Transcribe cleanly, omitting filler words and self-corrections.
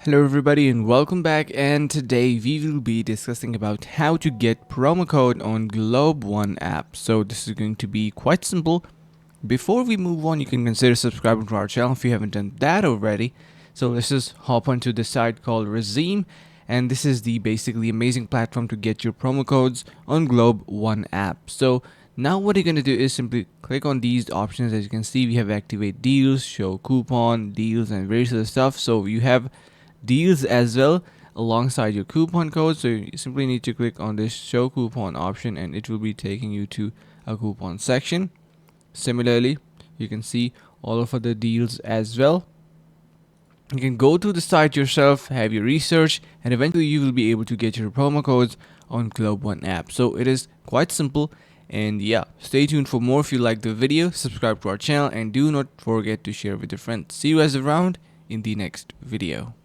Hello everybody and welcome back, and today we will be discussing about how to get promo code on Globe One app. So this is going to be quite simple. Before we move on, you can consider subscribing to our channel if you haven't done that already. So let's just hop onto the site called Redeem, and this is the basically amazing platform to get your promo codes on Globe One app. So now what you're going to do is simply click on these options. As you can see, we have activate deals, show coupon, deals, and various other stuff. So you have deals as well alongside your coupon code, so you simply need to click on this show coupon option and it will be taking you to a coupon section. Similarly, you can see all of the deals as well. You can go to the site yourself, have your research, and eventually you will be able to get your promo codes on Globe One app. So it is quite simple. And yeah, stay tuned for more. If you like the video, subscribe to our channel and do not forget to share with your friends. See you guys around in the next video.